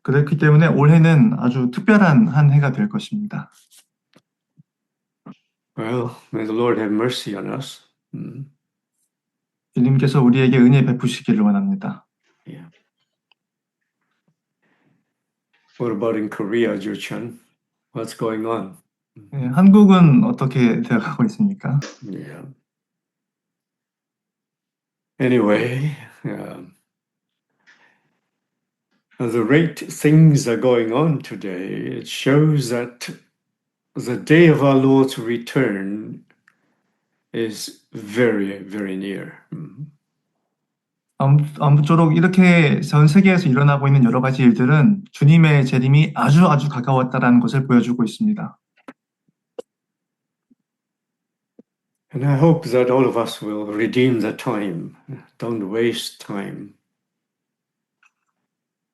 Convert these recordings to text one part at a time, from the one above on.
그렇기 때문에 올해는 아주 특별한 한 해가 될 것입니다. Well, may the Lord have mercy on us. 주님께서 우리에게 은혜 베푸시기를 원합니다. Yeah. What about in Korea, Joo-chan? What's going on? 예, 한국은 어떻게 되어가고 있습니까? Yeah. Anyway, the rate things are going on today, it shows that the day of our Lord's return is very, very near. 아무쪼록 이렇게 전 세계에서 일어나고 있는 여러 가지 일들은 주님의 재림이 아주 가까웠다라는 것을 보여주고 있습니다. And I hope that all of us will redeem the time. Don't waste time.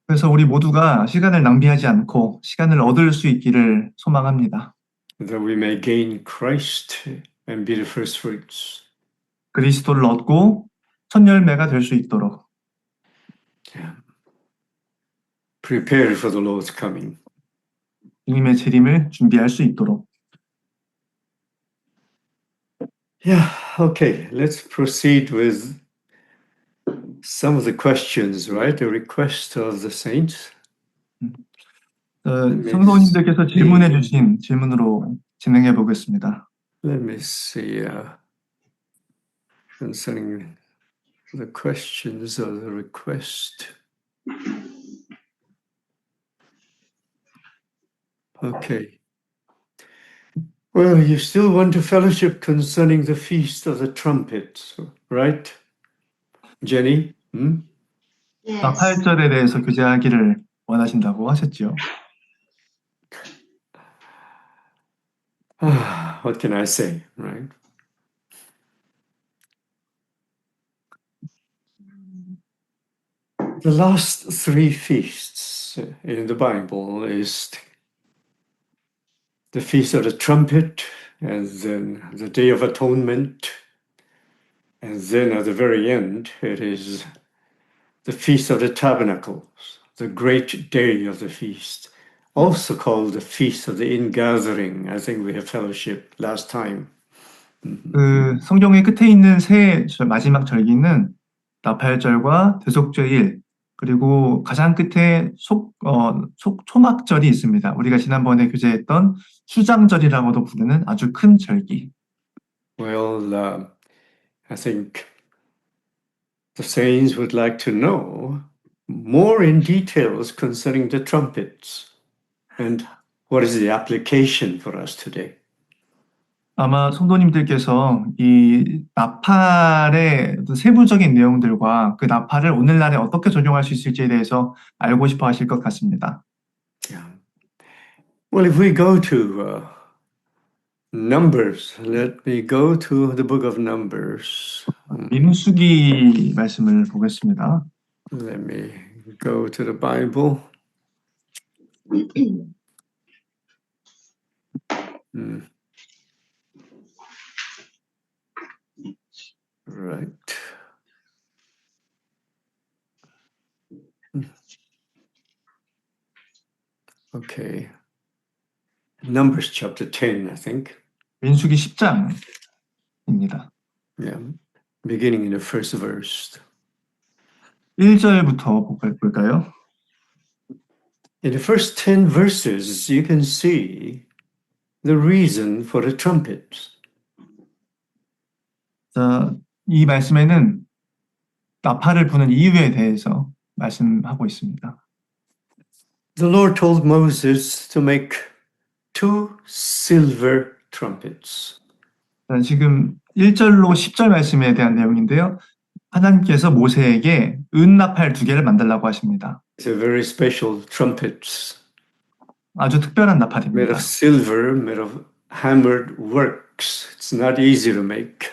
그래서 우리 모두가 시간을 낭비하지 않고 시간을 얻을 수 있기를 소망합니다. That we may gain Christ and be the first fruits. 그리스도를 얻고 첫 열매가 될 수 있도록. Yeah. Prepare for the Lord's coming. 주님의 재림을 준비할 수 있도록. Yeah, okay, let's proceed with some of the questions, right? The request of the saints. 성도님들께서 질문해 주신 질문으로 진행해 보겠습니다. Let me see, concerning the questions of the request. Okay. Well, you still want to fellowship concerning the Feast of the Trumpets, right? Jenny? Yes. 8절에 대해서 교제하기를 원하신다고 하셨죠. What can I say, right? The last three feasts in the Bible is the Feast of the Trumpet, and then the Day of Atonement, and then at the very end, it is the Feast of the Tabernacles, the great day of the feast, also called the Feast of the Ingathering. I think we have fellowship last time. 그 성경의 끝에 있는 세 마지막 절기는 나팔절과 대속죄일 그리고 가장 끝에 초막절이 있습니다. 우리가 지난번에 교제했던 수장절이라고도 부르는 아주 큰 절기. Well, I think the saints would like to know more in details concerning the trumpets and what is the application for us today. 아마 성도님들께서 이 나팔의 세부적인 내용들과 그 나팔을 오늘날에 어떻게 적용할 수 있을지에 대해서 알고 싶어 하실 것 같습니다. Yeah. Well, if we go to Numbers, let me go to the book of Numbers. 민수기 말씀을 보겠습니다. Let me go to the Bible. Right. Okay. Numbers chapter 10, I think. 민수기 10장입니다. Yeah. Beginning in the first verse. 1절부터 볼까요? In the first 10 verses, you can see the reason for the trumpets. 자, 이 말씀에는 나팔을 부는 이유에 대해서 말씀하고 있습니다. The Lord told Moses to make 2 silver trumpets. 자, 지금 1절로 10절 말씀에 대한 내용인데요. 하나님께서 모세에게 은나팔 2개를 만들라고 하십니다. It's a very special trumpets. 아주 특별한 Made 나팔입니다. of silver, made of hammered works. It's not easy to make.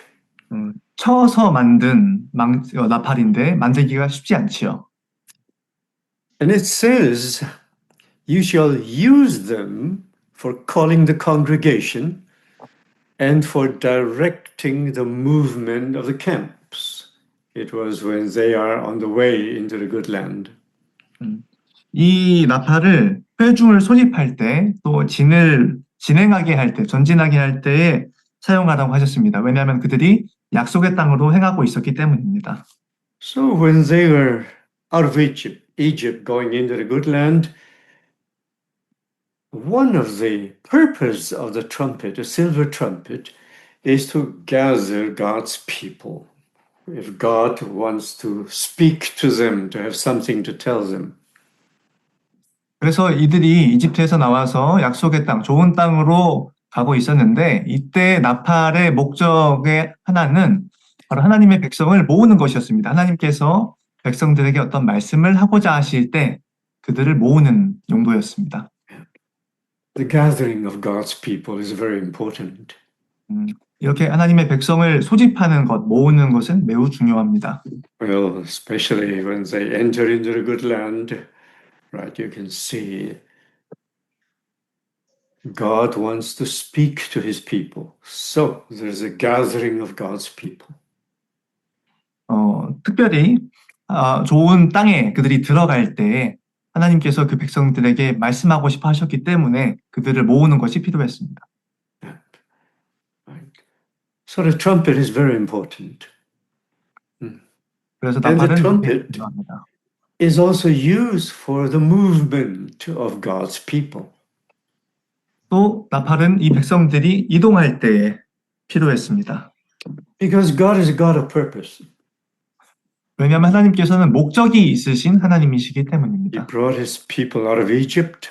쳐서 만든 나팔인데 만들기가 쉽지 않지요. And it says, you shall use them for calling the congregation and for directing the movement of the camps. It was when they are on the way into the good land. 이 나팔을 회중을 소집할 때, 또 진을 진행하게 할 때, 전진하게 할 때에 사용하라고 하셨습니다. 왜냐하면 그들이 약속의 땅으로 행하고 있었기 때문입니다. So when they were out of Egypt going into the good land, one of the purpose of the trumpet, the silver trumpet, is to gather God's people. If God wants to speak to them, to have something to tell them. 그래서 이들이 이집트에서 나와서 약속의 땅, 좋은 땅으로 가고 있었는데, 이때 나팔의 목적의 하나는 바로 하나님의 백성을 모으는 것이었습니다. 하나님께서 백성들에게 어떤 말씀을 하고자 하실 때 그들을 모으는 용도였습니다. The gathering of God's people is very important. 이렇게 하나님의 백성을 소집하는 것, 모으는 것은 매우 중요합니다. Well, especially when they enter into the good land, right? You can see God wants to speak to his people. So there's a gathering of God's people. 특별히 좋은 땅에 그들이 들어갈 때 하나님께서 그 백성들에게 말씀하고 싶어 하셨기 때문에 그들을 모으는 것이 필요했습니다. Right? So the trumpet is very important. 그래서 And the 나팔은 이렇게 trumpet 중요합니다. is also used for the movement of God's people. 또 나팔은 이 백성들이 이동할 때에 필요했습니다. Because God is a God of purpose. 왜냐하면 하나님께서는 목적이 있으신 하나님이시기 He 때문입니다. brought his people out of Egypt,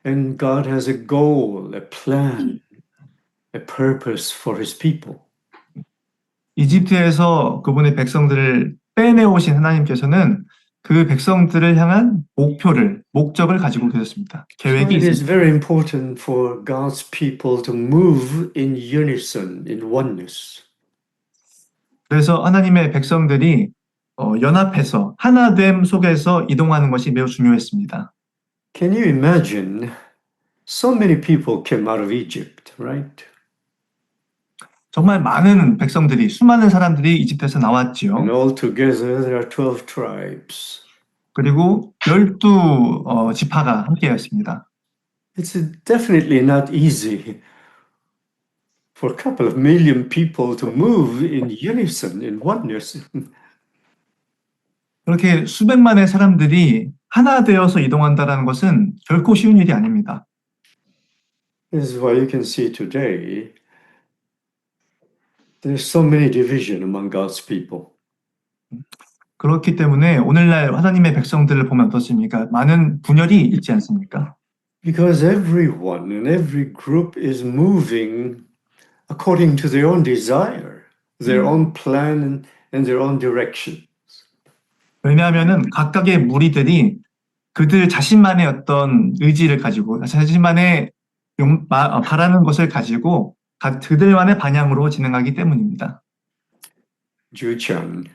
and God has a goal, a plan, a purpose for his people. 이집트에서 그분의 백성들을 빼내오신 하나님께서는 그 백성들을 향한 목적을 가지고 계셨습니다. So 계획이 it is 있습니다. very important for God's people to move in unison, in oneness. 그래서 하나님의 백성들이 연합해서 하나됨 속에서 이동하는 것이 매우 중요했습니다. Can you imagine? So many people came out of Egypt, right? 정말 많은 백성들이, 수많은 사람들이 이집트에서 And 나왔지요. all together there are 12 tribes. 그리고 12 지파가 함께였습니다. It's definitely not easy for a couple of million people to move in unison, in oneness. 그렇게 수백만의 사람들이 하나 되어서 이동한다는 것은 결코 쉬운 일이 아닙니다. This is why you can see today there's so many division among God's people. 그렇기 때문에 오늘날 하나님의 백성들을 보면 어떻습니까? 많은 분열이 있지 않습니까? Because everyone and every group is moving according to their own desire, their own plan, and their own direction. 왜냐하면은 각각의 무리들이 그들 자신만의 어떤 의지를 가지고 자신만의 바라는 것을 가지고 그들만의 방향으로 진행하기 때문입니다. Juchan,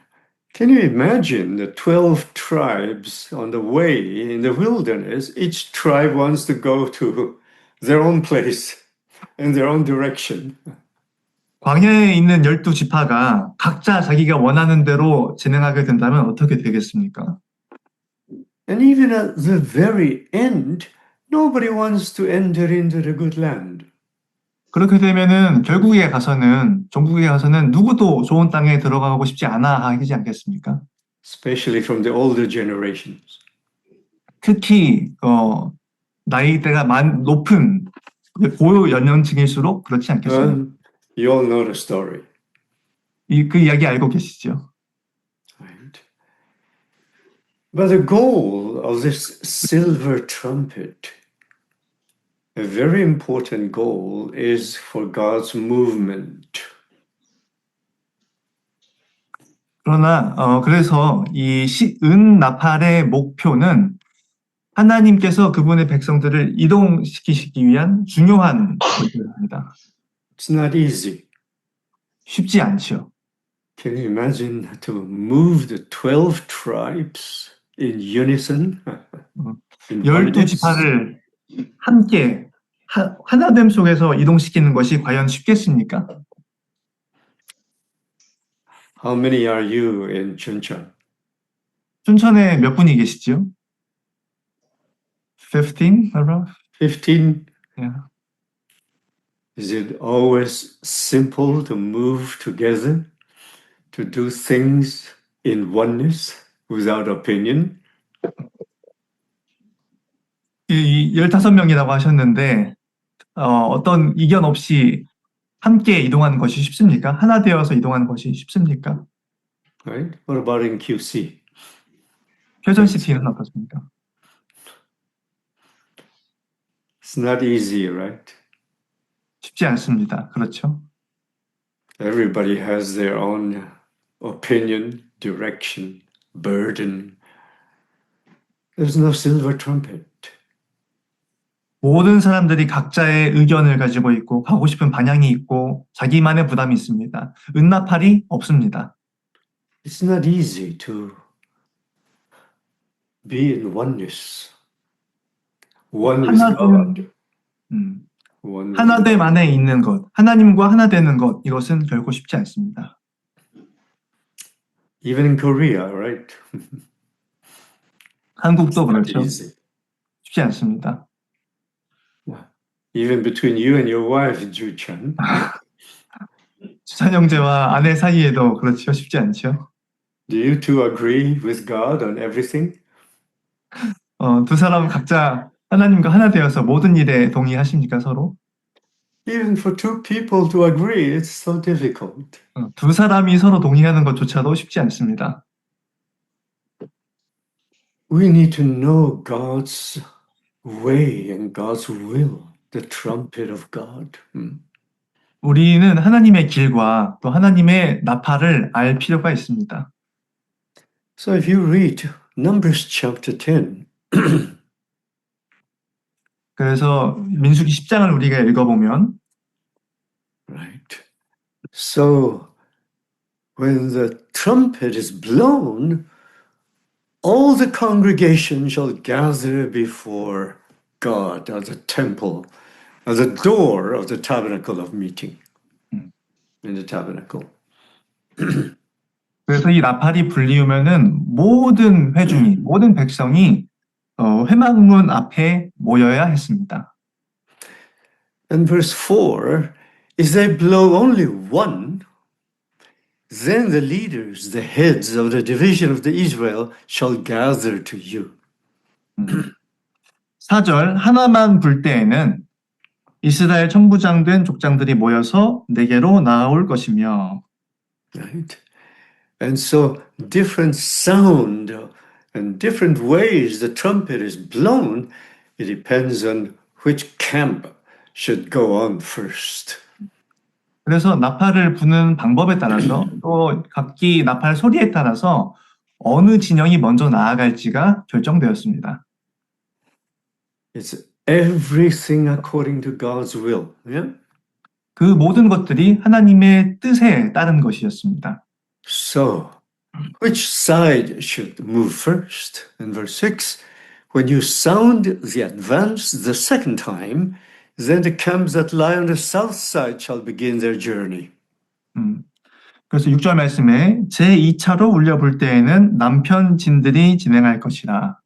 can you imagine the 12 tribes on the way in the wilderness? Each tribe wants to go to their own place and their own direction. 광야에 있는 12지파가 각자 자기가 원하는 대로 진행하게 된다면 어떻게 되겠습니까? And even at the very end, nobody wants to enter into the good land. 그렇게 되면은 결국에 가서는 종국에 가서는 누구도 좋은 땅에 들어가고 싶지 않아 하지 않겠습니까? Especially from the older generations. 특히 나이대가 높은 고요 연령층일수록 그렇지 않겠습니까? You all know the story. 그 이야기 알고 계시죠? Right? But the goal of this silver trumpet, a very important goal, is for God's movement. 그러나 그래서 이 나팔의 목표는 하나님께서 그분의 백성들을 이동시키시기 위한 중요한 목표입니다. It's not easy. 쉽지 않죠. Can you imagine to move the 12 tribes in unison? In 12지파를 함께 하나됨 속에서 이동시키는 것이 과연 쉽겠습니까? How many are you in Chuncheon? 춘천에 몇 분이 계시죠? 15 around? 15. Yeah. Is it always simple to move together, to do things in oneness without opinion? 이 15명이라고 하셨는데 어떤 이견 없이 함께 이동하는 것이 쉽습니까? 하나 되어서 이동하는 것이 쉽습니까? Right? What about in QC? 표준 CT는 어떻습니까? It's not easy, right? 쉽지 않습니다. 그렇죠? Everybody has their own opinion, direction, burden. There's no silver trumpet. 모든 사람들이 각자의 의견을 가지고 있고 가고 싶은 방향이 있고 자기만의 부담이 있습니다. 은나팔이 없습니다. It's not easy to be in oneness. One with 하나 God. 되는 One with 하나됨 God. 안에 있는 것, 하나님과 하나 되는 것, 이것은 결코 쉽지 않습니다. Even in Korea, right? 한국도 Not 그렇죠. easy. 쉽지 않습니다. Even between you and your wife, Ju-chan. 주찬 형제와 아내 사이에도 그렇죠. 쉽지 않죠. Do you two agree with God on everything? 두 사람 각자 하나님과 하나 되어서 모든 일에 동의하십니까, 서로? Even for two people to agree, it's so difficult. 두 사람이 서로 동의하는 것조차도 쉽지 않습니다. We need to know God's way and God's will, the trumpet of God. 우리는 하나님의 길과 또 하나님의 나팔을 알 필요가 있습니다. So if you read Numbers chapter 10, 그래서 민수기 10장을 우리가 읽어보면 right? So when the trumpet is blown, all the congregation shall gather before God at the temple, at the door of the tabernacle of meeting, in the tabernacle. 그래서 이 나팔이 불리우면은 모든 회중이, 모든 백성이 회막문 앞에 모여야 했습니다. And verse 4 is they blow only one, then the leaders, the heads of the division of the Israel, shall gather to you. 4절 하나만 불 때에는 이스라엘 천부장된 족장들이 모여서 내게로 나올 것이며 Right? And so different sound and different ways the trumpet is blown, it depends on which camp should go on first. 그래서 나팔을 부는 방법에 따라서 또 각기 나팔 소리에 따라서 어느 진영이 먼저 나아갈지가 결정되었습니다. It's everything according to God's will. Yeah? 그 모든 것들이 하나님의 뜻에 따른 것이었습니다. So, which side should move first? In verse 6, when you sound the advance the second time, then the camps that lie on the south side shall begin their journey. 그래서 6절 말씀에 제2차로 울려불 때에는 남편 진들이 진행할 것이라.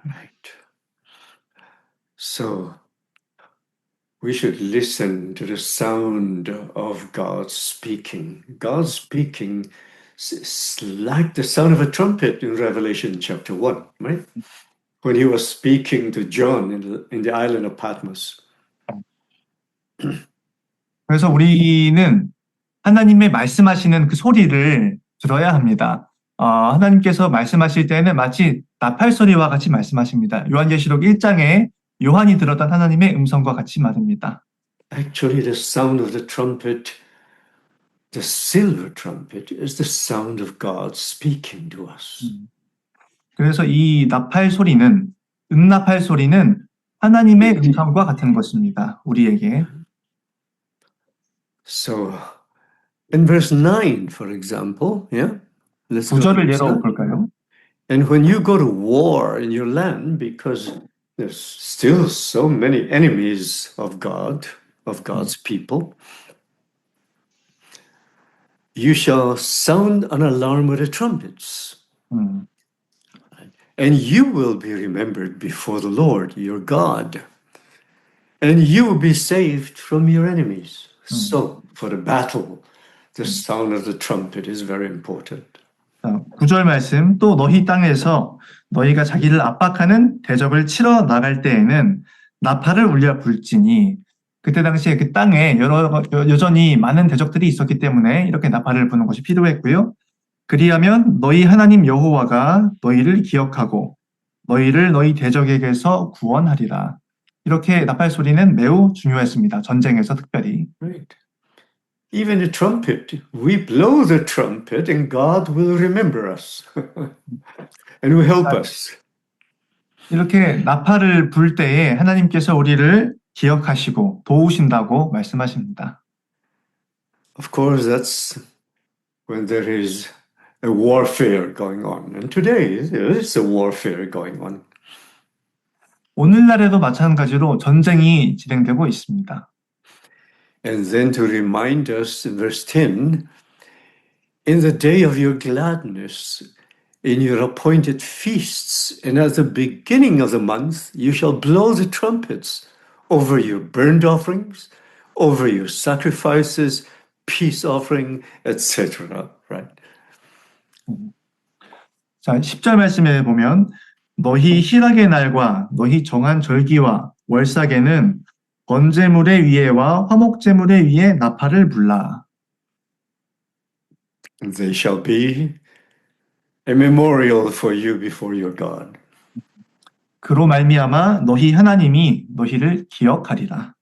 Right. So, we should listen to the sound of God speaking. God speaking is like the sound of a trumpet in Revelation chapter 1, right? When he was speaking to John in the island of Patmos. 그래서 우리는 하나님의 말씀하시는 그 소리를 들어야 합니다. 하나님께서 말씀하실 때는 마치 나팔 소리와 같이 말씀하십니다. 요한계시록 1장에 요한이 들었던 하나님의 음성과 같이 말입니다. Actually, the sound of the trumpet, the silver trumpet, is the sound of God speaking to us. 그래서 이 나팔 소리는, 음나팔 소리는 하나님의 음성과 같은 것입니다. 우리에게. So, in verse 9, for example, yeah? Let's go to 9절을 verse 예로 9. 볼까요? And when you go to war in your land, because there's still so many enemies of God, of God's people, you shall sound an alarm with the trumpets. and you will be remembered before the Lord your God, and you will be saved from your enemies. So, for the battle, the sound of the trumpet is very important. 9절 말씀, 또 너희 땅에서 너희가 자기를 압박하는 대적을 치러 나갈 때에는 나팔을 울려 불지니, 그때 당시에 그 땅에 여전히 많은 대적들이 있었기 때문에 이렇게 나팔을 부는 것이 필요했고요. 그리하면 너희 하나님 여호와가 너희를 기억하고 너희를 너희 대적에게서 구원하리라. 이렇게 나팔 소리는 매우 중요했습니다. 전쟁에서 특별히. Right. Even the trumpet, we blow the trumpet and God will remember us and will help us. 이렇게 나팔을 불 때에 하나님께서 우리를 기억하시고 도우신다고 말씀하십니다. Of course, that's when there is a warfare going on. And today, there is a warfare going on. 오늘날에도 마찬가지로 전쟁이 진행되고 있습니다. And then to remind us in verse 10, in the day of your gladness, in your appointed feasts, and at the beginning of the month, you shall blow the trumpets over your burnt offerings, over your sacrifices, peace offering, etc. Right? 자, 10절 말씀에 보면 너희 희락의 날과 너희 정한 절기와 월삭에는 번제물의 위에와 화목제물의 위에 나팔을 불라. And they shall be a memorial for you before your God. 그로 말미암아 너희 하나님이 너희를 기억하리라.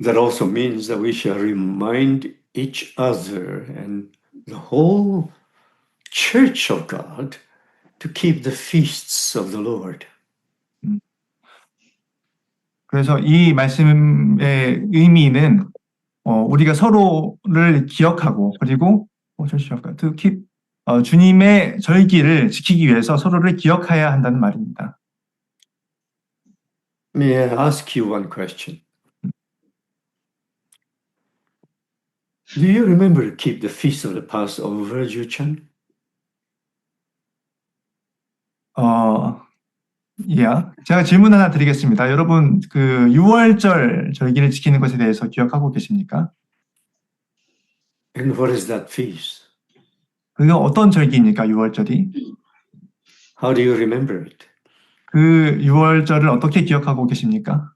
That also means that we shall remind each other and the whole church of God to keep the feasts of the Lord. 그래서 이 말씀의 의미는 우리가 서로를 기억하고 그리고 to keep 주님의 절기를 지키기 위해서 서로를 기억해야 한다는 말입니다. May I ask you one question? Do you remember to keep the feast of the Passover, Ju-chan? 제가 질문 하나 드리겠습니다. 여러분, 그 6월절 절기를 지키는 것에 대해서 기억하고 계십니까? And what is that feast? 그게 어떤 절기입니까, 6월절이? How do you remember it? 그 6월절을 어떻게 기억하고 계십니까?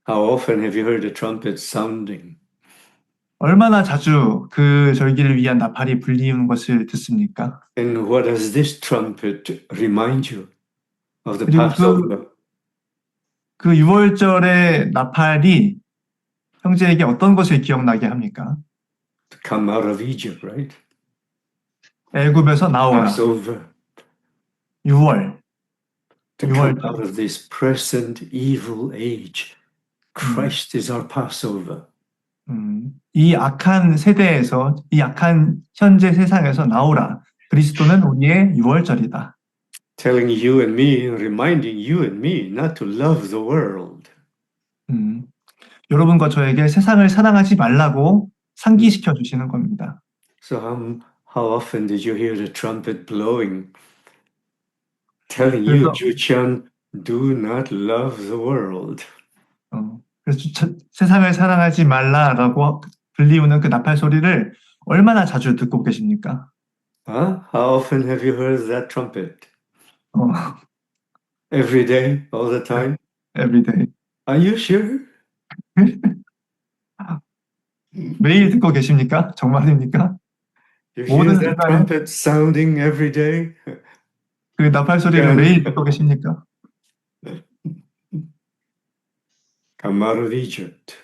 How often have you heard the trumpet sounding? 얼마나 자주 그 절기를 위한 나팔이 불리는 것을 듣습니까? And what does this trumpet remind you of the 그리고 Passover? 그 6월절의 나팔이 형제에게 어떤 것을 기억나게 합니까? To come out of Egypt, right? 애굽에서 나오라. Passover. 6월. To come out of this present evil age. Christ is our Passover. 이 악한 세대에서, 이 악한 현재 세상에서 나오라. 그리스도는 우리의 6월절이다. Telling you and me, reminding you and me not to love the world. 여러분과 저에게 세상을 사랑하지 말라고 상기시켜 주시는 겁니다. So how often did you hear the trumpet blowing, telling you, Ju-chan, do not love the world? 그래서 세상을 사랑하지 말라라고 불리우는 그 나팔 소리를 얼마나 자주 듣고 계십니까? How often have you heard that trumpet? Every day, all the time? Every day. Are you sure? 매일 듣고 계십니까? 정말입니까? You hear that trumpet sounding every day? 그 나팔 소리를 매일 듣고 계십니까? Come out of Egypt.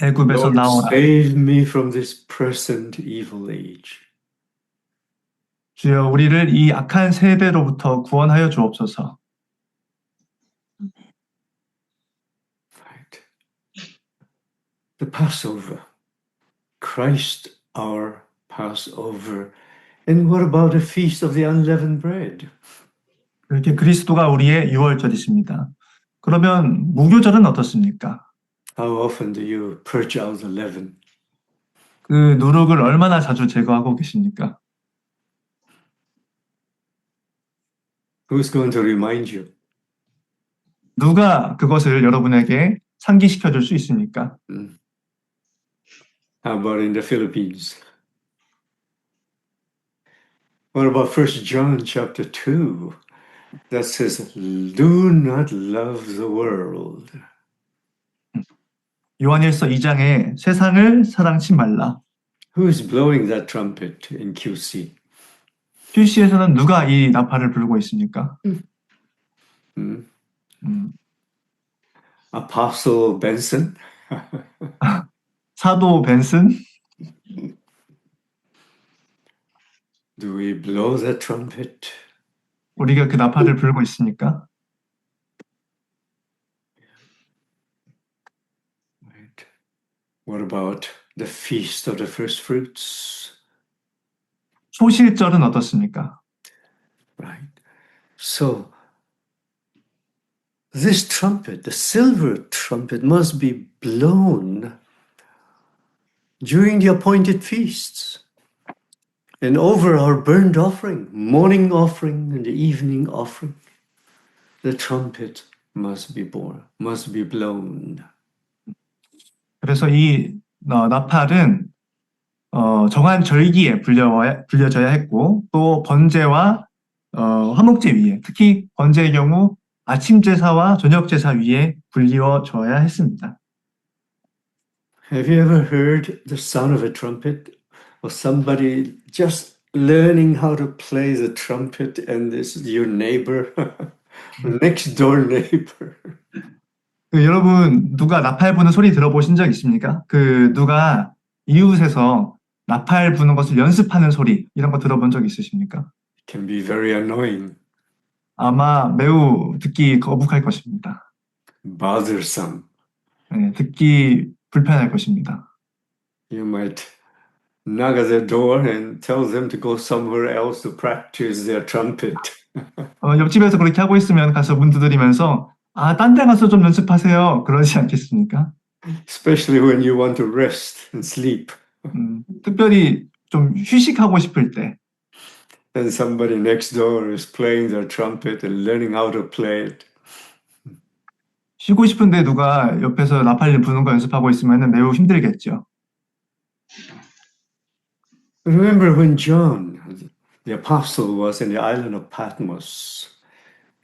애굽에서 Lord, 나오라. save me from this present evil age. 주여 우리를 이 악한 세대로부터 구원하여 주옵소서. Right. The Passover. Christ our Passover. And what about the feast of the unleavened bread? 이렇게 그리스도가 우리의 유월절이십니다. 그러면 무교절은 어떻습니까? How often do you purge out the leaven? 그 누룩을 얼마나 자주 제거하고 계십니까? Who's going to remind you? 누가 그것을 여러분에게 상기시켜 줄 수 있습니까? How about in the Philippines? What about 1 John chapter 2 that says, do not love the world. 요한일서 2장에 세상을 사랑치 말라. Who is blowing that trumpet in QC? QC에서는 누가 이 나팔을 불고 있습니까? Apostle Benson? 사도 벤슨? Do we blow that trumpet? 우리가 그 나팔을 불고 있습니까? Right. What about the feast of the first fruits? 초실절은 어떻습니까? Right. So this trumpet, the silver trumpet, must be blown during the appointed feasts and over our burnt offering, morning offering, and the evening offering. The trumpet must be blown. 그래서 이 나팔은 정한 절기에 불려져야 했고 또 번제와 화목제 위에 특히 번제의 경우 아침 제사와 저녁 제사 위에 불리워져야 했습니다. Have you ever heard the sound of a trumpet or somebody just learning how to play the trumpet and this is your neighbor, next door neighbor? 여러분 누가 나팔 부는 소리 들어보신 적 있습니까? 누가 이웃에서 나팔 부는 것을 연습하는 소리 이런 거 들어본 적 있으십니까? It can be very annoying, 아마 매우 듣기 거북할 것입니다. bothersome. 네, 듣기 불편할 것입니다. You might knock at their door and tell them to go somewhere else to practice their trumpet. 옆집에서 그렇게 하고 있으면 가서 문 두드리면서 딴 데 가서 좀 연습하세요. 그러지 않겠습니까? Especially when you want to rest and sleep. 특별히 좀 휴식하고 싶을 때 And somebody next door is playing their trumpet and learning how to play it. 쉬고 싶은데 누가 옆에서 나팔 부는 거 연습하고 있으면 매우 힘들겠죠. Remember when John, the apostle, was in the island of Patmos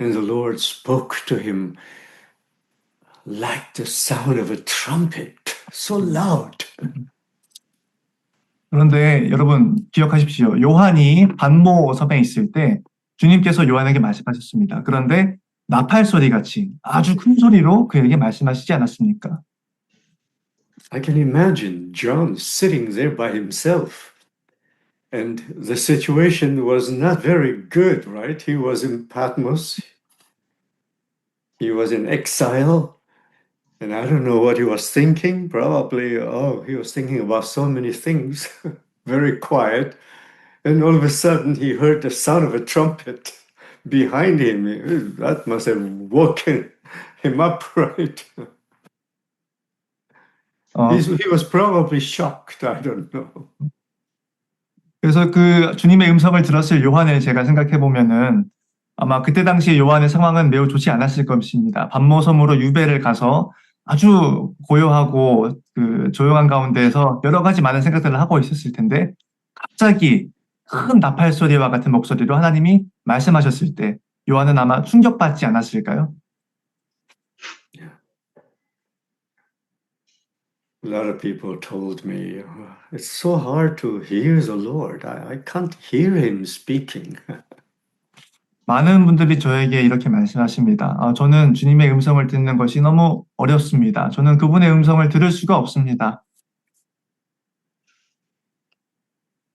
and the Lord spoke to him like the sound of a trumpet, so loud. 그런데 여러분 기억하십시오. 요한이 반모 섬에 있을 때 주님께서 요한에게 말씀하셨습니다. 그런데 나팔 소리 같이 아주 큰 소리로 그에게 말씀하시지 않았습니까? I can imagine John sitting there by himself. And the situation was not very good, right? He was in Patmos. He was in exile. And I don't know what he was thinking. Probably, he was thinking about so many things. Very quiet. And all of a sudden, he heard the sound of a trumpet behind him. That must have woken him up, right? He was probably shocked. I don't know. 그래서 그 주님의 음성을 들었을 요한을 제가 생각해 보면은 아마 그때 당시 요한의 상황은 매우 좋지 않았을 것입니다. 반모섬으로 유배를 가서 아주 고요하고 조용한 가운데에서 여러 가지 많은 생각들을 하고 있었을 텐데 갑자기 큰 나팔 소리와 같은 목소리로 하나님이 말씀하셨을 때 요한은 아마 충격받지 않았을까요? A lot of people told me, it's so hard to hear the Lord. I can't hear him speaking. 많은 분들이 저에게 이렇게 말씀하십니다. 저는 주님의 음성을 듣는 것이 너무 어렵습니다. 저는 그분의 음성을 들을 수가 없습니다.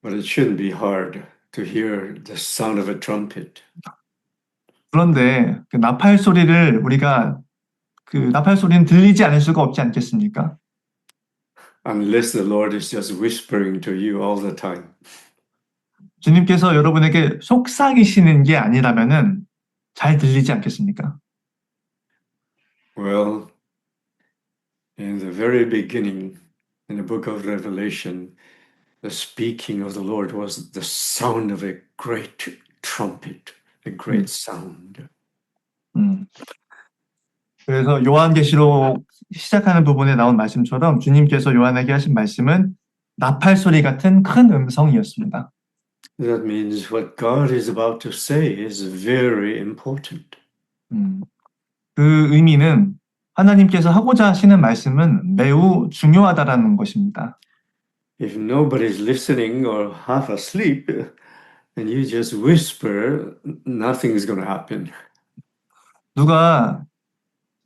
But it shouldn't be hard to hear the sound of a trumpet. 그런데 그 나팔 소리를 그 나팔 소리는 들리지 않을 수가 없지 않겠습니까? Unless the Lord is just whispering to you all the time. 주님께서 여러분에게 속삭이시는 게 아니라면은 잘 들리지 않겠습니까? Well, in the very beginning, in the book of Revelation, the speaking of the Lord was the sound of a great trumpet. a great sound. 음. 그래서 요한계시록 시작하는 부분에 나온 말씀처럼 주님께서 요한에게 하신 말씀은 나팔 소리 같은 큰 음성이었습니다. That means what God is about to say is very important. 음. 그 의미는 하나님께서 하고자 하시는 말씀은 매우 중요하다라는 것입니다. If nobody's listening or half asleep, and you just whisper, nothing's going to happen. 누가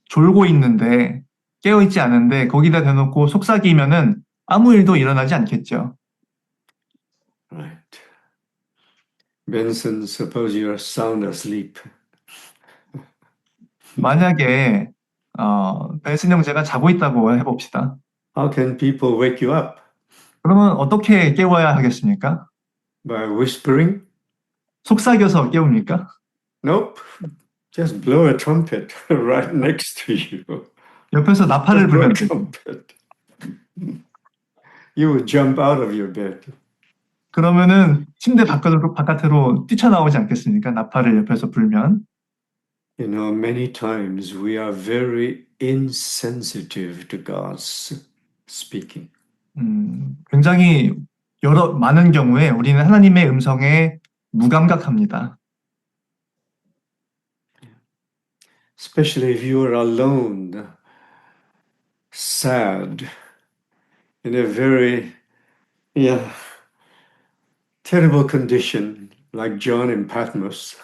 졸고 있는데 깨어있지 않은데 거기다 대놓고 속삭이면은 아무 일도 일어나지 않겠죠. Right. Benson, suppose you're sound asleep. 만약에 벤슨 형제가 자고 있다고 해봅시다. How can people wake you up? 그러면 어떻게 깨워야 하겠습니까? By whispering? 속삭여서 깨웁니까? Nope. Just blow a trumpet right next to you. 옆에서 나팔을 Just blow 불면 a 되죠. trumpet. You would jump out of your bed. 그러면은 침대 바깥으로 뛰쳐나오지 않겠습니까? 나팔을 옆에서 불면. You know, many times we are very insensitive to God's speaking. 굉장히 많은 경우에 우리는 하나님의 음성에 무감각합니다. Especially if you are alone, sad, in a very terrible condition, like John in Patmos,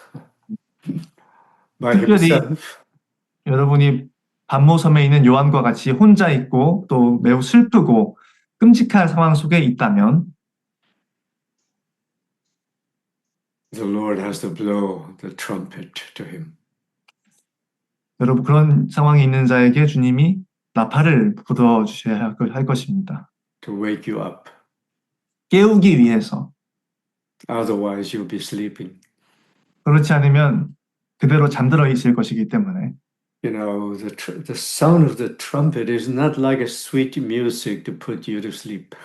by 특별히 himself. 여러분이 반모섬에 있는 요한과 같이 혼자 있고 또 매우 슬프고 끔찍한 상황 속에 있다면 The Lord has to blow the trumpet to him. 여러분 그런 상황에 있는 자에게 주님이 나팔을 불어주셔야 할 것입니다. To wake you up. 깨우기 위해서. Otherwise, you'll be sleeping. 그렇지 않으면 그대로 잠들어 있을 것이기 때문에. You know, the sound of the trumpet is not like a sweet music to put you to sleep.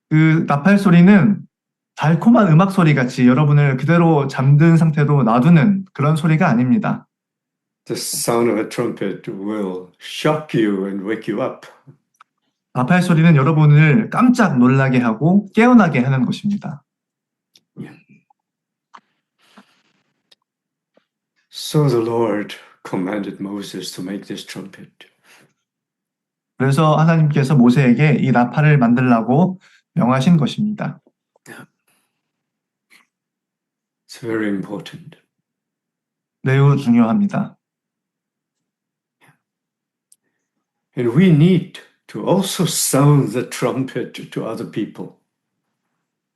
그 나팔 소리는 달콤한 음악 소리 같이 여러분을 그대로 잠든 상태로 놔두는 그런 소리가 아닙니다. The sound of a trumpet will shock you and wake you up. 나팔 소리는 여러분을 깜짝 놀라게 하고 깨어나게 하는 것입니다. So the Lord commanded Moses to make this trumpet. 그래서 하나님께서 모세에게 이 나팔을 만들라고 명하신 것입니다. It's very important. 매우 중요합니다. And we need to also sound the trumpet to other people.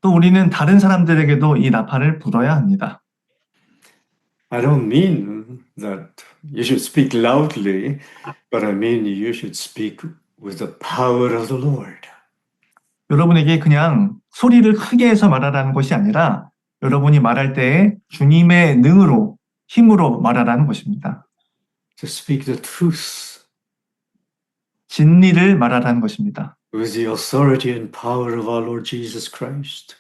또 우리는 다른 사람들에게도 이 나팔을 불어야 합니다. I don't mean that you should speak loudly, but I mean you should speak with the power of the Lord. 여러분에게 그냥 소리를 크게 해서 말하라는 것이 아니라 여러분이 말할 때에 주님의 능으로, 힘으로 말하라는 것입니다. To speak the truth. 진리를 말하라는 것입니다. With the authority and power of our Lord Jesus Christ.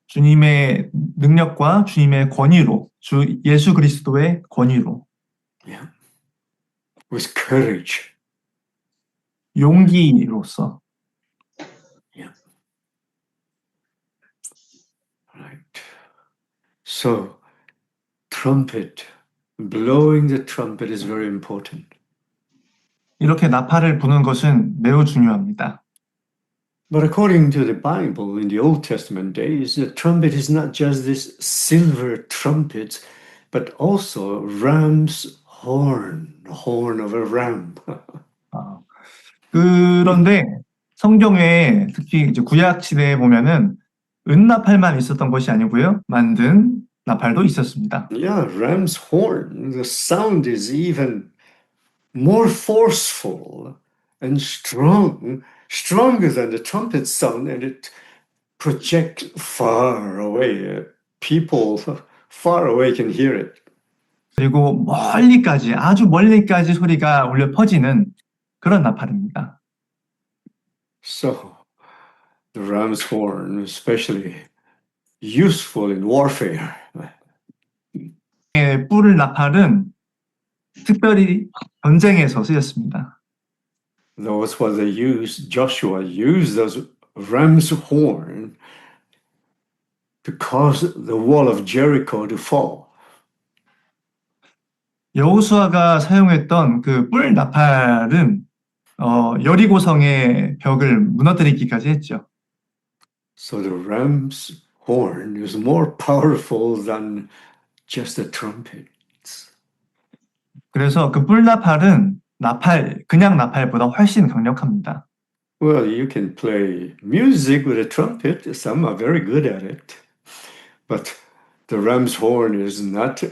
주님의 능력과 주님의 권위로, 주 예수 그리스도의 권위로. Yeah. With courage. 용기로서. Yeah. Right. So, trumpet, blowing the trumpet is very important. 이렇게 나팔을 부는 것은 매우 중요합니다. But according to the Bible, in the Old Testament days, the trumpet is not just this silver trumpet, but also ram's horn, the horn of a ram. 그런데 성경에 특히 이제 구약 시대에 보면은 은나팔만 있었던 것이 아니고요. 만든 나팔도 있었습니다. Yeah, ram's horn. The sound is even more forceful and strong, stronger than the trumpet sound, and it projects far away. People far away can hear it. 그리고 멀리까지, 아주 멀리까지 소리가 울려 퍼지는 그런 나팔입니다. So, the ram's horn, especially useful in warfare. 뿔 나팔은 특별히 전쟁에서 쓰였습니다. Those what they used, Joshua used those ram's horn to cause the wall of Jericho to fall. 여호수아가 사용했던 그 뿔 나팔은 여리고성의 벽을 무너뜨리기까지 했죠. So the ram's horn is more powerful than just the trumpets. 그래서 그 뿔 나팔은 그냥 나팔보다 훨씬 강력합니다. Well, you can play music with a trumpet. Some are very good at it. But the ram's horn is not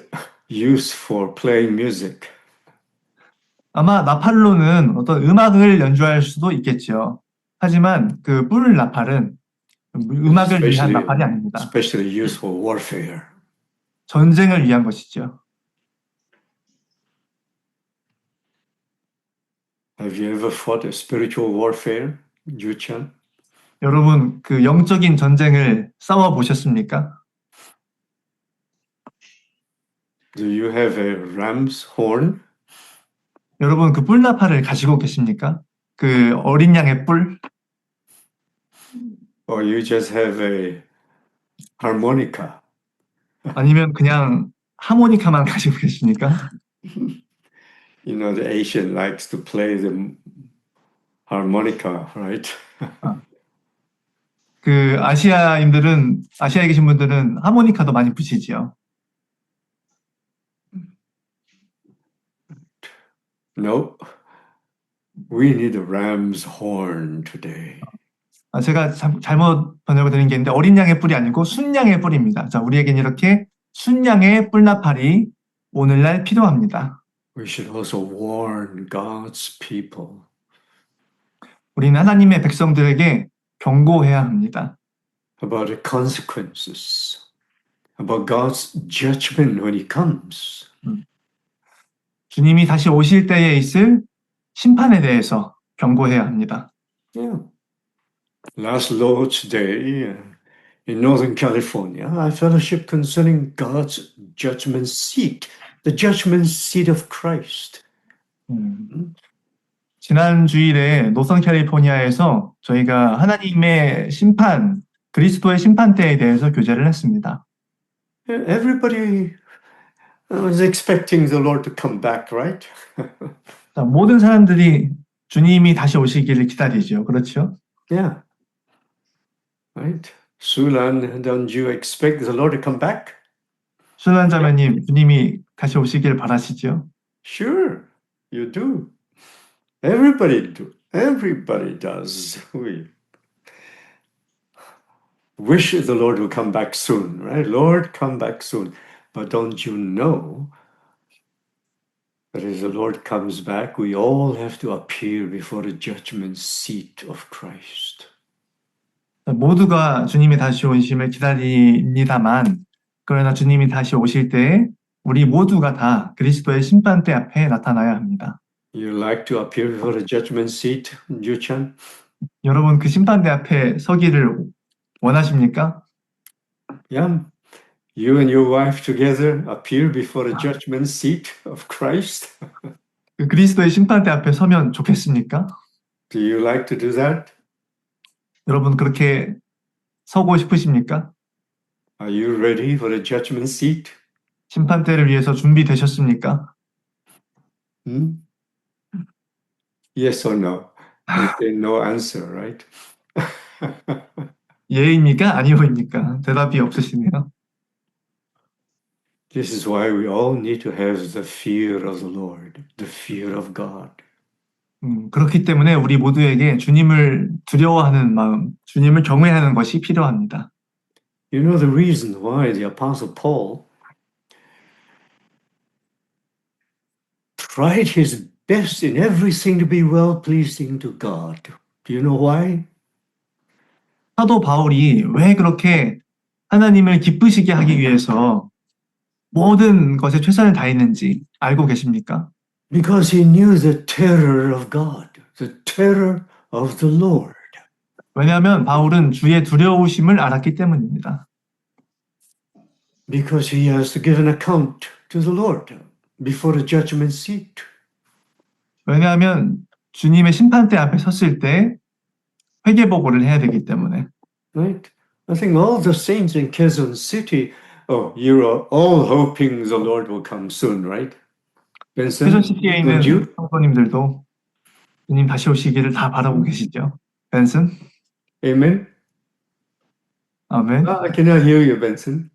used for playing music. 아마 나팔로는 어떤 음악을 연주할 수도 있겠죠. 하지만 그 뿔 나팔은 음악을 위한 나팔이 아닙니다. Especially used for warfare. 전쟁을 위한 것이죠. Have you ever fought a spiritual warfare, Juchan? 여러분, 그 영적인 전쟁을 싸워 보셨습니까? Do you have a ram's horn? 여러분, 그 뿔나팔을 가지고 계십니까? 그 어린 양의 뿔? Or you just have a harmonica? 아니면 그냥 하모니카만 가지고 계십니까? You know, the Asian likes to play the harmonica, right? 그 아시아에 계신 분들은 하모니카도 많이 부시지요. No, we need a ram's horn today. 제가 잘못 번역을 드린 게 있는데 어린 양의 뿔이 아니고 순양의 뿔입니다. 자, 우리에겐 이렇게 순양의 뿔나팔이 오늘날 필요합니다. We should also warn God's people. 우리는 하나님의 백성들에게 경고해야 합니다. About the consequences, about God's judgment when He comes. 주님이 다시 오실 때에 있을 심판에 대해서 경고해야 합니다. Yeah. Last Lord's Day in Northern California, I fellowship concerning God's judgment seat, the judgment seat of Christ. 지난 주일에 노선 캘리포니아에서 저희가 하나님의 심판, 그리스도의 심판대에 대해서 교제를 했습니다. Everybody was expecting the Lord to come back, right? 자, 모든 사람들이 주님이 다시 오시기를 기다리죠. 그렇죠? Yeah. Right? Sulan, don't you expect the Lord to come back? 순환 자매님, 주님이 다시 오시길 바라시죠? Sure, you do. Everybody do. Everybody does. We wish the Lord will come back soon, right? Lord, come back soon. But don't you know that as the Lord comes back, we all have to appear before the judgment seat of Christ. 모두가 주님이 다시 오심을 기다립니다만, 그러나 주님이 다시 오실 때 우리 모두가 다 그리스도의 심판대 앞에 나타나야 합니다. You like to appear before the judgment seat, Juchan? 여러분 그 심판대 앞에 서기를 원하십니까? Yeah. You and your wife together appear before the judgment seat of Christ. 그 그리스도의 심판대 앞에 서면 좋겠습니까? Do you like to do that? 여러분 그렇게 서고 싶으십니까? Are you ready for the judgment seat? 심판대를 위해서 준비되셨습니까? Yes or no? You say no answer, right? 예입니까? 아니오입니까? 대답이 없으시네요. This is why we all need to have the fear of the Lord, the fear of God. 그렇기 때문에 우리 모두에게 주님을 두려워하는 마음, 주님을 경외하는 것이 필요합니다. You know the reason why the Apostle Paul tried his best in everything to be well-pleasing to God. Do you know why? 사도 바울이 왜 그렇게 하나님을 기쁘시게 하기 위해서 모든 것에 최선을 다했는지 알고 계십니까? Because he knew the terror of God, the terror of the Lord. 왜냐하면 바울은 주의 두려우심을 알았기 때문입니다. Because he has to give an account to the Lord before the judgment seat. 왜냐하면 주님의 심판대 앞에 섰을 때 회개보고를 해야 되기 때문에. Right? I think all the saints in Quezon City, oh, you are all hoping the Lord will come soon, right? Benson, 쾌전시티에 don't 있는 you? 성도님들도 주님 다시 오시기를 다 바라고 계시죠. 벤슨? Amen. 아멘. I cannot hear you, Benson.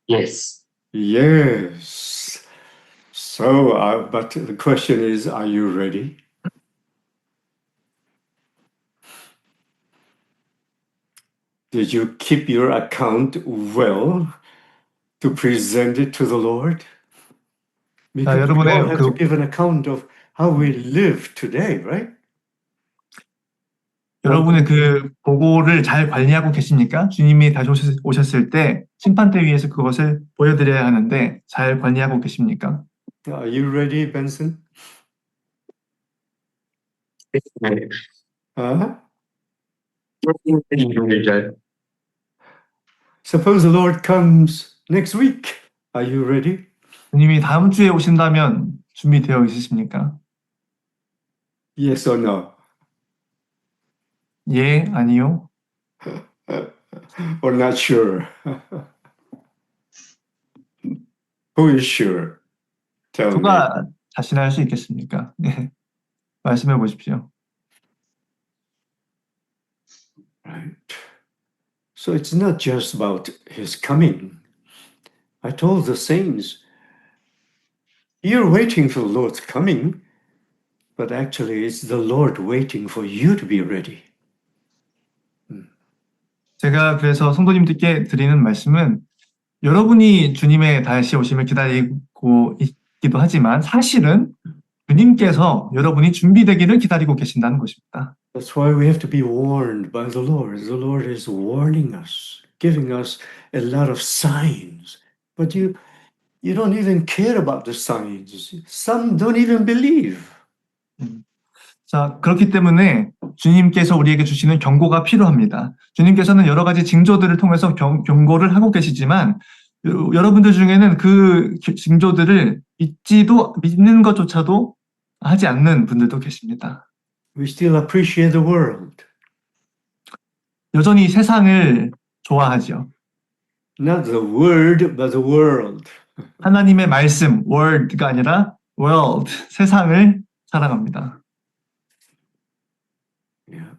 Yes. Yes. So, but the question is, are you ready? Did you keep your account well to present it to the Lord? Because we 여러분의 all have to 그- give an account of how we live today, right? 여러분의 그 보고를 잘 관리하고 계십니까? 주님이 다시 오셨을 때 심판대 위에서 그것을 보여드려야 하는데 잘 관리하고 계십니까? Are you ready, Benson? Huh? Suppose the Lord comes next week. Are you ready? 주님이 다음 주에 오신다면 준비되어 있으십니까? Yes or no? 예, 아니요. Or not sure? Who is sure? Tell me. 누가 자신할 수 있겠습니까? 네. 말씀해 보십시오. Right. So it's not just about his coming. I told the saints, you're waiting for the Lord's coming, but actually it's the Lord waiting for you to be ready. 제가 그래서 성도님들께 드리는 말씀은 여러분이 주님의 다시 오심을 기다리고 있기도 하지만 사실은 주님께서 여러분이 준비되기를 기다리고 계신다는 것입니다. That's why we have to be warned by the Lord. The Lord is warning us, giving us a lot of signs. But you don't even care about the signs. Some don't even believe. 자, 그렇기 때문에 주님께서 우리에게 주시는 경고가 필요합니다. 주님께서는 여러 가지 징조들을 통해서 경고를 하고 계시지만 여러분들 중에는 그 징조들을 믿는 것조차도 하지 않는 분들도 계십니다. We still appreciate the world. 여전히 세상을 좋아하죠. Not the word, but the world. 하나님의 말씀, word가 아니라 world, 세상을 사랑합니다. Yeah.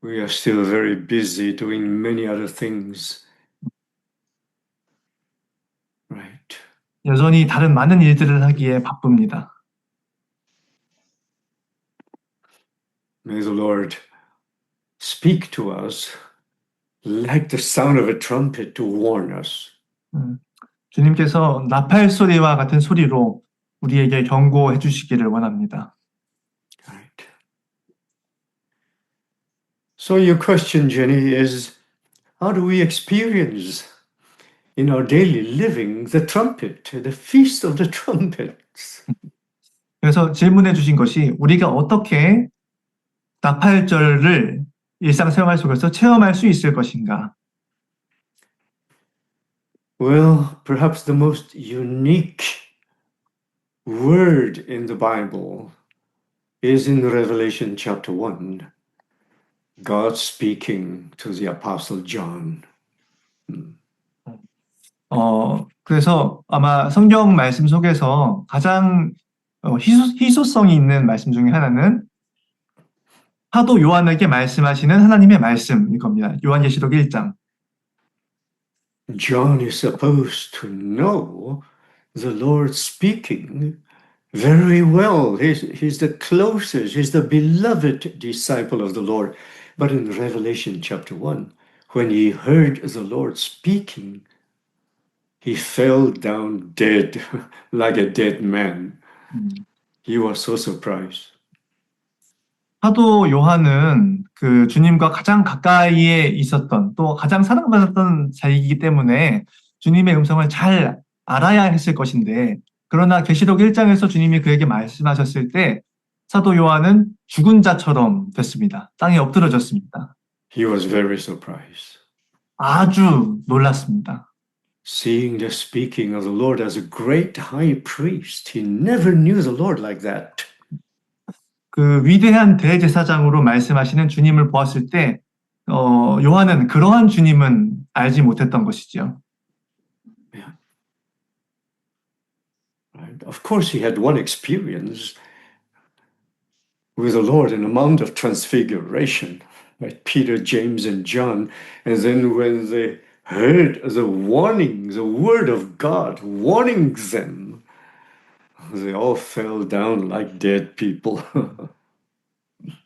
We are still very busy doing many other things. Right. 여전히 다른 많은 일들을 하기에 바쁩니다. May the Lord speak to us like the sound of a trumpet to warn us. 주님께서 나팔 소리와 같은 소리로 우리에게 경고해 주시기를 원합니다. Right. So your question, Jenny, is how do we experience in our daily living the trumpet, the feast of the trumpets? 그래서 질문해 주신 것이 우리가 어떻게 나팔절을 일상생활 속에서 체험할 수 있을 것인가? Well, perhaps the most unique word in the Bible is in Revelation chapter 1, God speaking to the Apostle John. 그래서 아마 성경 말씀 속에서 가장 희소성이 있는 말씀 중에 하나는 사도 요한에게 말씀하시는 하나님의 말씀일 겁니다. 요한계시록 1장. John is supposed to know the Lord speaking very well. He's the closest, he's the beloved disciple of the Lord. But in Revelation chapter 1, when he heard the Lord speaking, he fell down dead like a dead man. He was so surprised. 사도 요한은 그 주님과 가장 가까이에 있었던 또 가장 사랑받았던 자이기 때문에 주님의 음성을 잘 알아야 했을 것인데 그러나 계시록 1장에서 주님이 그에게 말씀하셨을 때 사도 요한은 죽은 자처럼 됐습니다. 땅에 엎드러졌습니다. He was very surprised. 아주 놀랐습니다. seeing the speaking of the Lord as a great high priest. He never knew the Lord like that. 그 위대한 대제사장으로 말씀하시는 주님을 보았을 때, 요한은 그러한 주님은 알지 못했던 것이죠. Yeah. Right. Of course, he had one experience with the Lord in the Mount of Transfiguration, right? Peter, James, and John. And then when they heard the warning, the word of God warning them, they all fell down like dead people.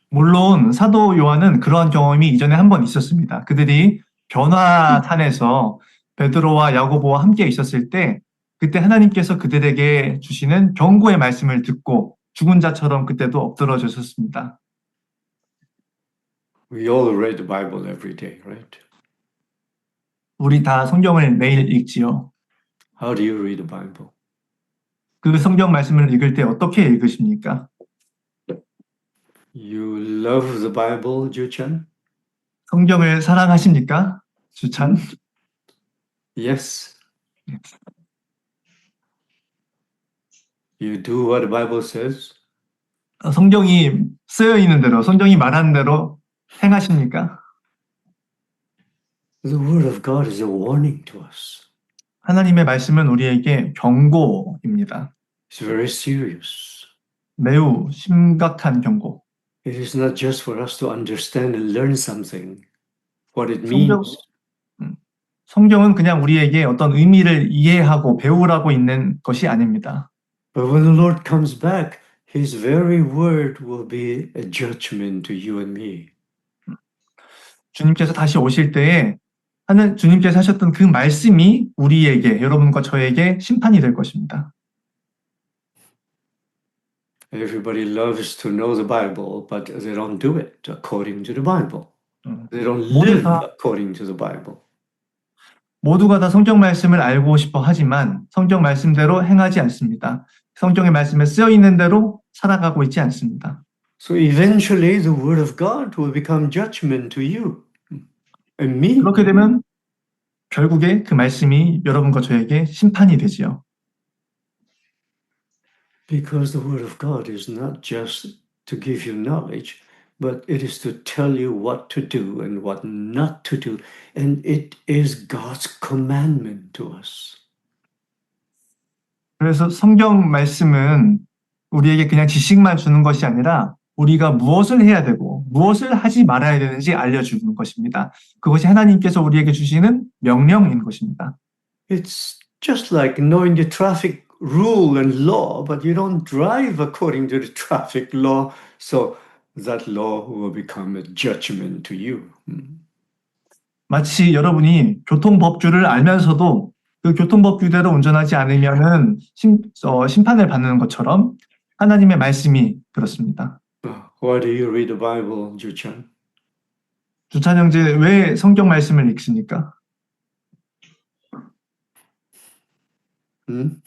물론 사도 요한은 그러한 경험이 이전에 한 번 있었습니다. 그들이 변화산에서 베드로와 야고보와 함께 있었을 때 그때 하나님께서 그들에게 주시는 경고의 말씀을 듣고 죽은 자처럼 그때도 엎드러졌었습니다. We all read the Bible every day, right? 우리 다 성경을 매일 읽지요. How do you read the Bible? 그 성경 말씀을 읽을 때 어떻게 읽으십니까? You love the Bible, Juchan? 성경을 사랑하십니까? 주찬? Yes. You do what the Bible says? 성경이 쓰여 있는 대로, 성경이 말하는 대로 행하십니까? The Word of God is a warning to us. 하나님의 말씀은 우리에게 경고입니다. It's very serious. 매우 심각한 경고. It is not just for us to understand and learn something, what it means. 성경은 그냥 우리에게 어떤 의미를 이해하고 배우라고 있는 것이 아닙니다. But when the Lord comes back, His very word will be a judgment to you and me. 주님께서 다시 오실 때에 주님께서 하셨던 그 말씀이 우리에게, 여러분과 저에게 심판이 될 것입니다. Everybody loves to know the Bible, but they don't do it according to the Bible. They don't live according to the Bible. 모두가 다 성경 말씀을 알고 싶어 하지만 성경 말씀대로 행하지 않습니다. 성경의 말씀에 쓰여 있는 대로 살아가고 있지 않습니다. So eventually the word of God will become judgment to you and me. 그렇게 되면 결국에 그 말씀이 여러분과 저에게 심판이 되지요. Because the word of God is not just to give you knowledge, but it is to tell you what to do and what not to do. And it is God's commandment to us. 그래서 성경 말씀은 우리에게 그냥 지식만 주는 것이 아니라 우리가 무엇을 해야 되고 무엇을 하지 말아야 되는지 알려주는 것입니다. 그것이 하나님께서 우리에게 주시는 명령인 것입니다. It's just like knowing the traffic rule and law, but you don't drive according to the traffic law, so that law will become a judgment to you. 마치 여러분이 교통법규를 알면서도 그 교통법규대로 운전하지 않으면은 심판을 받는 것처럼 하나님의 말씀이 그렇습니다. Why do you read the Bible, Juchan? 주찬 형제, 왜 성경 말씀을 읽습니까? You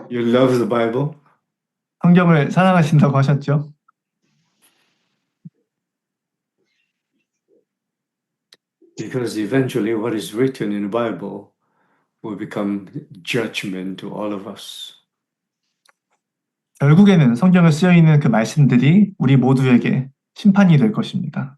love the Bible? 성경을 사랑하신다고 하셨죠? Because eventually what is written in the Bible will become judgment to all of us. 결국에는 성경에 쓰여 있는 그 말씀들이 우리 모두에게 심판이 될 것입니다.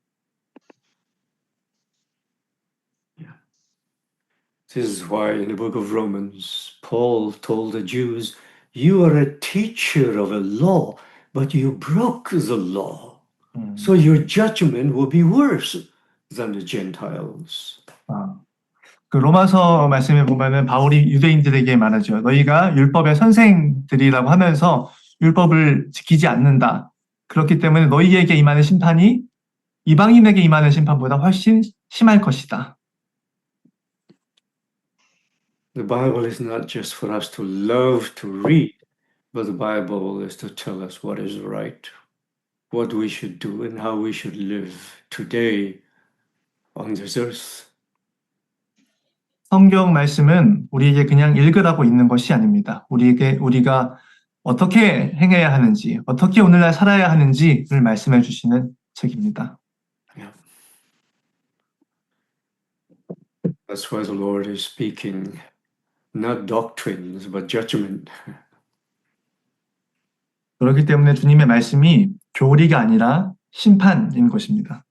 This is why in the book of Romans, Paul told the Jews, you are a teacher of a law, but you broke the law. So your judgment will be worse than the Gentiles. 그 로마서 말씀에 보면은 바울이 유대인들에게 말하죠. 너희가 율법의 선생들이라고 하면서 율법을 지키지 않는다. 그렇기 때문에 너희에게 임하는 심판이 이방인에게 임하는 심판보다 훨씬 심할 것이다. The Bible is not just for us to love to read, but the Bible is to tell us what is right, what we should do, and how we should live today on this earth. 성경 말씀은 우리에게 그냥 읽으라고 있는 것이 아닙니다. 우리가 어떻게 행해야 하는지, 어떻게 오늘날 살아야 하는지를 말씀해 주시는 책입니다. That's why the Lord is speaking, not doctrines, but judgment. 그렇기 때문에 주님의 말씀이 교리가 아니라 심판인 것입니다.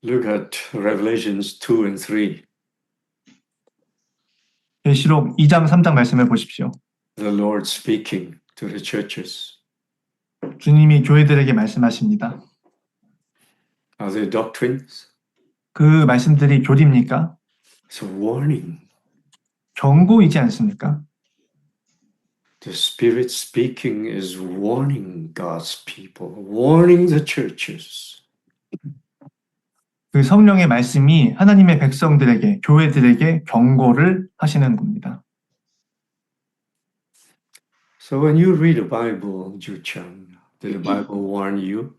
Look at Revelations 2 and 3. 계시록 2장, 3장 말씀을 보십시오. The Lord speaking to the churches. 주님이 교회들에게 말씀하십니다. Are they doctrines? 그 말씀들이 교리입니까? It's a warning. 경고이지 않습니까? The Spirit speaking is warning God's people, warning the churches. 그 성령의 말씀이 하나님의 백성들에게, 교회들에게 경고를 하시는 겁니다. So when you read the Bible, Ju-chan, did the Bible warn you?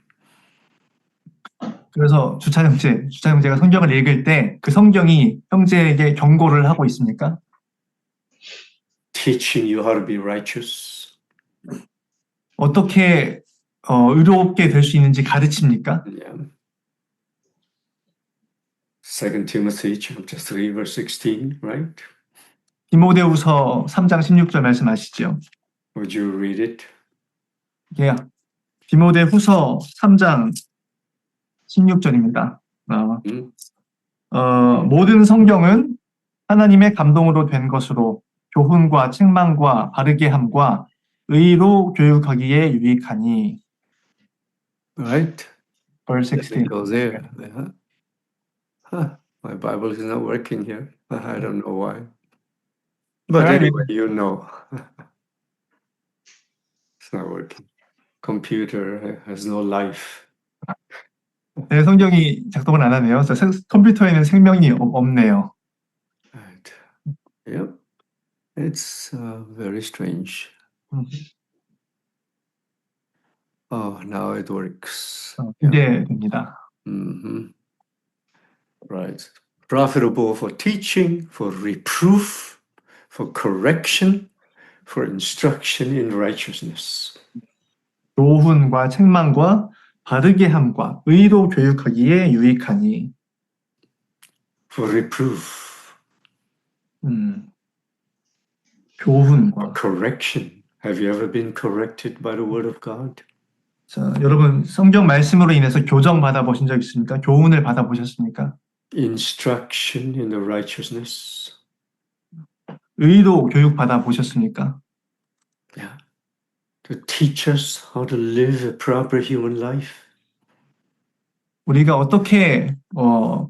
그래서 주차 형제가 성경을 읽을 때 그 성경이 형제에게 경고를 하고 있습니까? Teaching you how to be righteous? 어떻게 의롭게 될 수 있는지 가르칩니까? Yeah. 2 Timothy chapter 3, verse 16, right? 디모데후서 3장 16절 말씀 아시죠? Would you read it? 예, 디모데후서 3장 16절입니다. 모든 성경은 하나님의 감동으로 된 것으로 교훈과 책망과 바르게 함과 의로 교육하기에 유익하니. Right? Verse 16. Go there. My Bible is not working here. I don't know why. But anyway, you know. It's not working. Computer has no life. 네, 성경이 작동을 안 하네요. 컴퓨터에는 생명이 없네요. Right. Yep. It's very strange. Oh, now it works. 이제 됩니다. Right. Profitable for teaching, for reproof, for correction, for instruction in righteousness. 교훈과 책망과 바르게 함과 의로 교육하기에 유익하니. For reproof. 교훈과. For correction. Have you ever been corrected by the word of God? 자, 여러분 성경 말씀으로 인해서 교정 받아보신 적 있습니까? 교훈을 받아보셨습니까? Instruction in the righteousness. 의로 교육 받아보셨습니까? Yeah. To teach us how to live a proper human life. 우리가 어떻게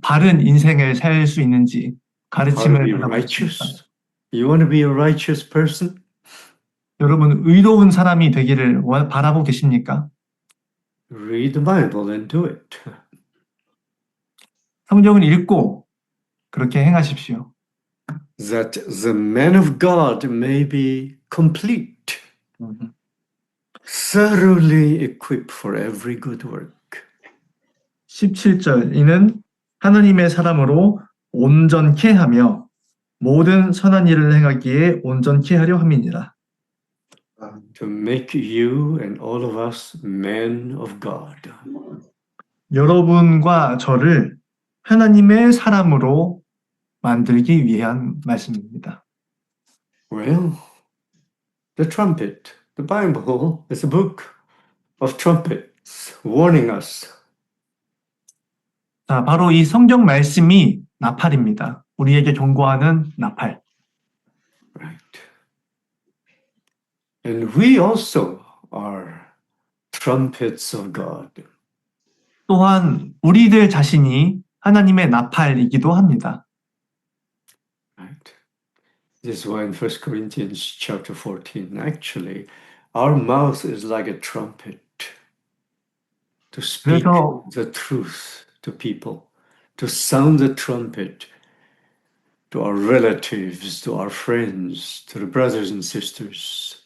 바른 인생을 살 수 있는지 가르침을 How to be righteous. You want to be a righteous person? 여러분 의로운 사람이 되기를 바라고 계십니까? Read the Bible and do it. 성경을 읽고 그렇게 행하십시오. That the man of God may be complete, thoroughly equipped for every good work. 17절 이는 하나님의 사람으로 온전케 하며 모든 선한 일을 행하기에 온전케 하려 함이니라. To make you and all of us men of God. 여러분과 저를 하나님의 사람으로 만들기 위한 말씀입니다. Well, the trumpet, the Bible is a book of trumpets warning us. 자, 바로 이 성경 말씀이 나팔입니다. 우리에게 경고하는 나팔. Right. And we also are trumpets of God. 또한 우리들 자신이 하나님의 나팔이기도 합니다. Right. This is why in 1 Corinthians chapter 14, actually, our mouth is like a trumpet to speak the truth to people, to sound the trumpet to our relatives, to our friends, to the brothers and sisters.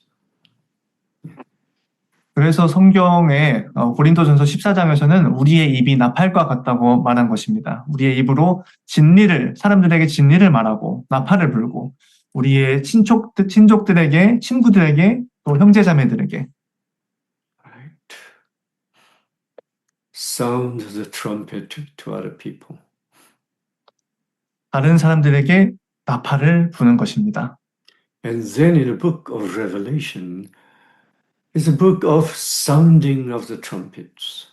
그래서 성경의 고린도전서 14장에서는 우리의 입이 나팔과 같다고 말한 것입니다. 우리의 입으로 사람들에게 진리를 말하고 나팔을 불고 우리의 친족들에게, 친구들에게, 또 형제자매들에게 Right. Sound the trumpet to other people. 다른 사람들에게 나팔을 부는 것입니다. And then in the book of Revelation, it's a book of sounding of the trumpets.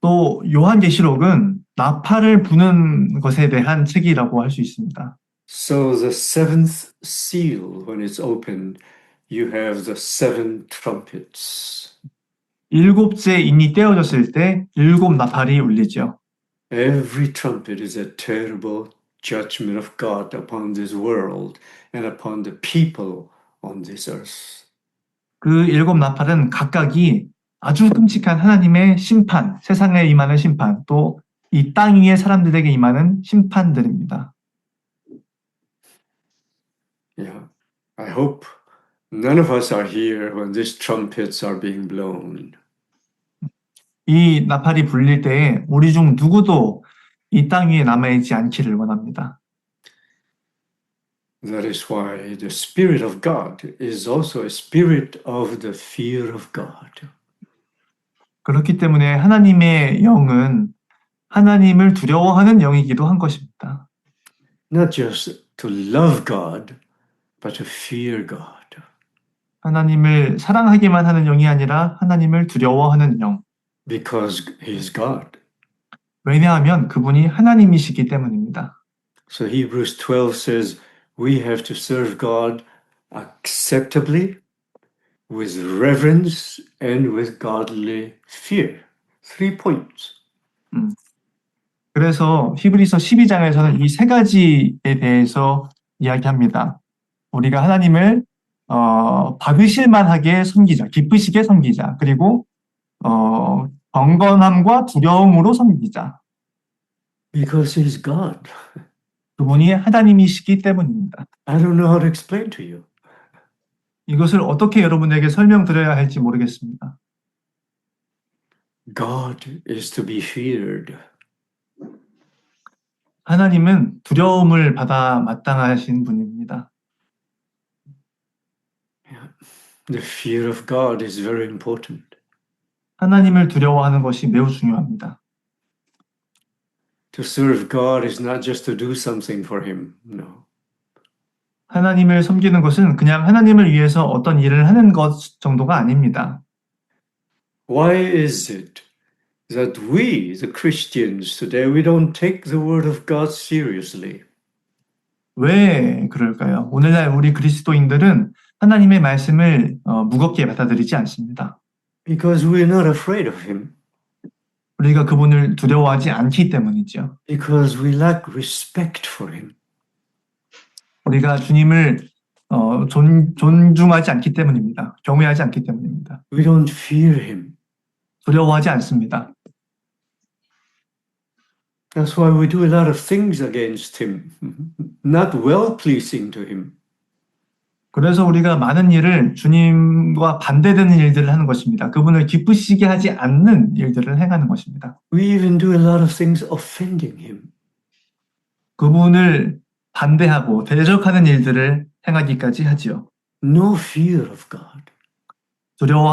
또 요한계시록은 나팔을 부는 것에 대한 책이라고 할 수 있습니다. So the seventh seal, when it's opened, you have the seven trumpets. 일곱째 인이 떼어졌을 때 일곱 나팔이 울리죠. Every trumpet is a terrible judgment of God upon this world and upon the people on this earth. 그 일곱 나팔은 각각이 아주 끔찍한 하나님의 심판, 세상에 임하는 심판, 또 이 땅 위의 사람들에게 임하는 심판들입니다. Yeah, I hope none of us are here when these trumpets are being blown. 이 나팔이 불릴 때에 우리 중 누구도 이 땅 위에 남아있지 않기를 원합니다. That is why the Spirit of God is also a spirit of the fear of God. 그렇기 때문에 하나님의 영은 하나님을 두려워하는 영이기도 한 것입니다. Not just to love God, but to fear God. 하나님을 사랑하기만 하는 영이 아니라 하나님을 두려워하는 영. Because He is God. 왜냐하면 그분이 하나님이시기 때문입니다. So Hebrews 12 says we have to serve God acceptably, with reverence, and with godly fear. 3 points. 그래서 히브리서 12장에서는 이 세 가지에 대해서 이야기합니다. 우리가 하나님을 받으실 만하게 섬기자, 기쁘시게 섬기자, 그리고 경건함과 두려움으로 섬기자. Because He's God. 그분이 하나님이시기 때문입니다. I don't know how to explain to you. 이것을 어떻게 여러분에게 설명드려야 할지 모르겠습니다. God is to be feared. 하나님은 두려움을 받아 마땅하신 분입니다. The fear of God is very important. 하나님을 두려워하는 것이 매우 중요합니다. To serve God is not just to do something for Him. No. 하나님을 섬기는 것은 그냥 하나님을 위해서 어떤 일을 하는 것 정도가 아닙니다. Why is it that we, the Christians today, we don't take the Word of God seriously? 왜 그럴까요? 오늘날 우리 그리스도인들은 하나님의 말씀을 무겁게 받아들이지 않습니다. Because we're not afraid of Him. 우리가 그분을 두려워하지 않기 때문이죠. Because we lack respect for Him. 우리가 주님을 존중하지 않기 때문입니다. 경외하지 않기 때문입니다. We don't fear Him. 두려워하지 않습니다. That's why we do a lot of things against Him, not well-pleasing to Him. 그래서 우리가 많은 일을 주님과 반대되는 일들을 하는 것입니다. 그분을 기쁘시게 하지 않는 일들을 행하는 것입니다. We even do a lot of things offending Him. 그분을 반대하고 대적하는 일들을 행하기까지 하지요. No fear of God.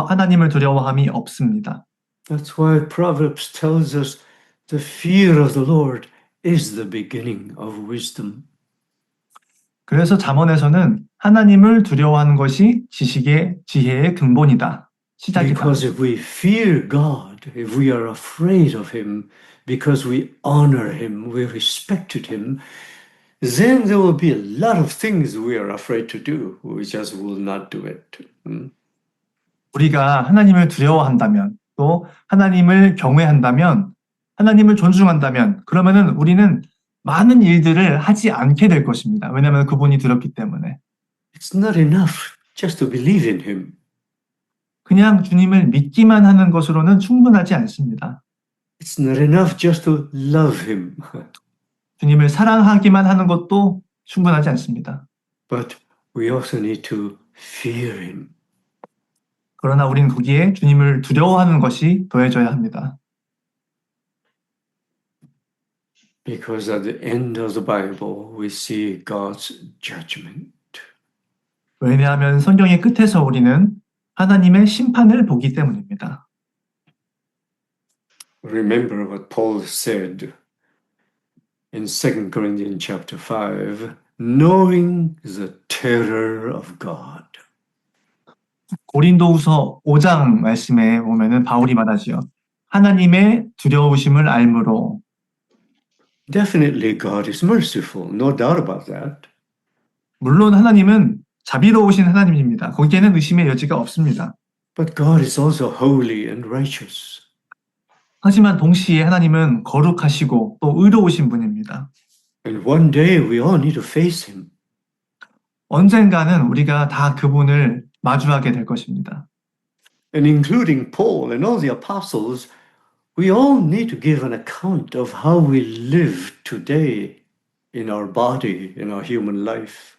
하나님을 두려워함이 없습니다. That's why Proverbs tells us the fear of the Lord is the beginning of wisdom. 그래서 잠언에서는 하나님을 두려워하는 것이 지혜의 근본이다. 시작이다. Because if we fear God, if we are afraid of Him, because we honor Him, we respected Him, then there will be a lot of things we are afraid to do. We just will not do it. 우리가 하나님을 두려워한다면, 또 하나님을 경외한다면, 하나님을 존중한다면, 그러면은 우리는 많은 일들을 하지 않게 될 것입니다. 왜냐하면 그분이 두렵기 때문에. It's not enough just to believe in Him. 그냥 주님을 믿기만 하는 것으로는 충분하지 않습니다. It's not enough just to love Him. 주님을 사랑하기만 하는 것도 충분하지 않습니다. But we also need to fear Him. 그러나 우리는 거기에 주님을 두려워하는 것이 더해져야 합니다. Because at the end of the Bible, we see God's judgment. 왜냐하면 성경의 끝에서 우리는 하나님의 심판을 보기 때문입니다. Remember what Paul said in 2 Corinthians chapter 5, knowing the terror of God. 고린도후서 5장 말씀에 보면은 바울이 말하지요. 하나님의 두려우심을 알므로. Definitely God is merciful, no doubt about that. 물론 하나님은 자비로우신 하나님입니다. 거기에는 의심의 여지가 없습니다. But God is also holy and righteous. 하지만 동시에 하나님은 거룩하시고 또 의로우신 분입니다. And one day we all need to face him. 언젠가는 우리가 다 그분을 마주하게 될 것입니다. And including Paul and all the apostles, we all need to give an account of how we live today in our body, in our human life.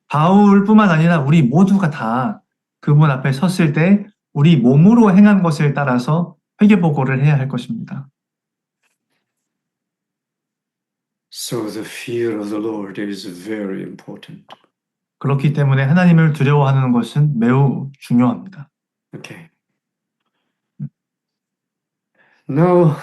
바울뿐만 아니라 우리 모두가 다 그분 앞에 섰을 때 우리 몸으로 행한 것을 따라서 회개보고를 해야 할 것입니다. So the fear of the Lord is very important. 그렇기 때문에 하나님을 두려워하는 것은 매우 중요합니다. Okay. Now,